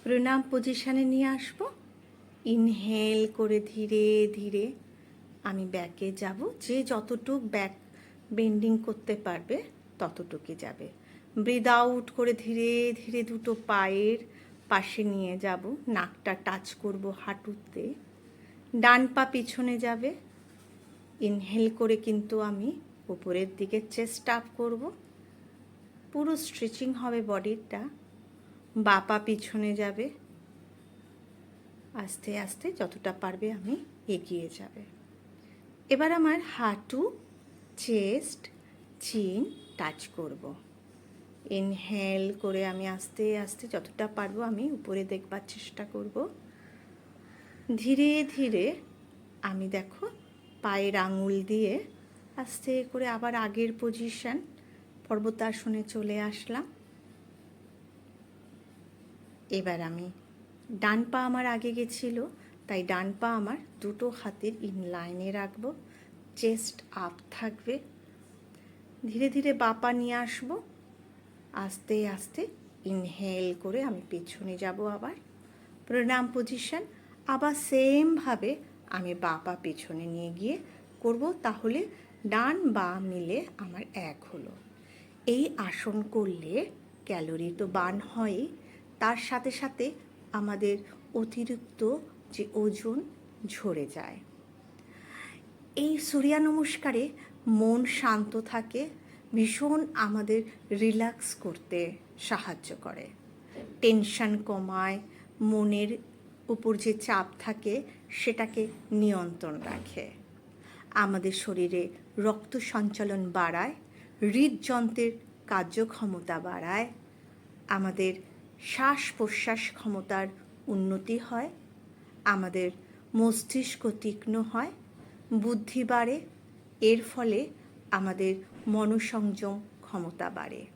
প্রণাম পজিশানে নিয়ে আসবো। ইনহেল করে ধীরে ধীরে আমি ব্যাকে যাব। যে যতটুক ব্যাক বেন্ডিং করতে পারবে ততটুকুই যাবে। ব্রিদ আউট করে ধীরে ধীরে দুটো পায়ের পাশে নিয়ে যাব। নাকটা টাচ করব হাঁটুতে। ডান পা পিছনে যাবে। ইনহেল করে কিন্তু আমি উপরের দিকে চেস্ট আপ করব। পুরো স্ট্রেচিং হবে বডিটা। বাঁ পা পিছনে যাবে। আস্তে আস্তে যতটা পারবে আমি এগিয়ে যাবে। এবার আমার হাঁটু, চেস্ট, চিন টাচ করব। ইনহেল করে আমি আস্তে আস্তে যতটা পারবো আমি উপরে দেখবার চেষ্টা করব। ধীরে ধীরে আমি দেখো পায়ের আঙুল দিয়ে আস্তে করে আবার আগের পজিশন পর্বতাসনে চলে আসলাম। এবার আমি ডান পা আমার আগে গেছিল, তাই ডান পা আমার দুটো হাতের ইনলাইনে রাখবো। চেস্ট আপ থাকবে। ধীরে ধীরে বাঁ পা নিয়ে আসবো। আস্তে আস্তে ইনহেল করে আমি পেছনে যাব। আবার প্রণাম পজিশন। আবার সেমভাবে আমি বাঁ পা পেছনে নিয়ে গিয়ে করব। তাহলে ডান বাঁ মিলে আমার এক হলো। এই আসন করলে ক্যালোরি তো বার্ন হয়, তার সাথে সাথে আমাদের অতিরিক্ত যে ওজন ঝরে যায়। এই সূর্য নমস্কারে মন শান্ত থাকে, ভীষণ আমাদের রিল্যাক্স করতে সাহায্য করে, টেনশন কমায়, মনের উপর যে চাপ থাকে সেটাকে নিয়ন্ত্রণ রাখে, আমাদের শরীরে রক্ত সঞ্চালন বাড়ায়, হৃদযন্ত্রের কার্যক্ষমতা বাড়ায়, আমাদের শ্বাস প্রশ্বাস ক্ষমতার উন্নতি হয়, আমাদের মস্তিষ্ক তীক্ষ্ণ হয়, বুদ্ধি বাড়ে। এর ফলে আমাদের মনোসংযম ক্ষমতা বাড়ে।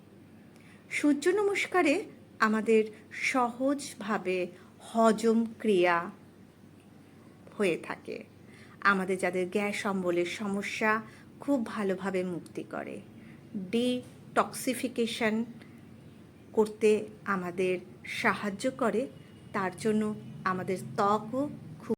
সূর্য নমস্কারে আমাদের সহজভাবে হজম ক্রিয়া হয়ে থাকে। আমাদের যাদের গ্যাস অম্বলের সমস্যা খুব ভালোভাবে মুক্তি করে। ডিটক্সিফিকেশন করতে আমাদের সাহায্য করে। তার জন্য আমাদের ত্বকও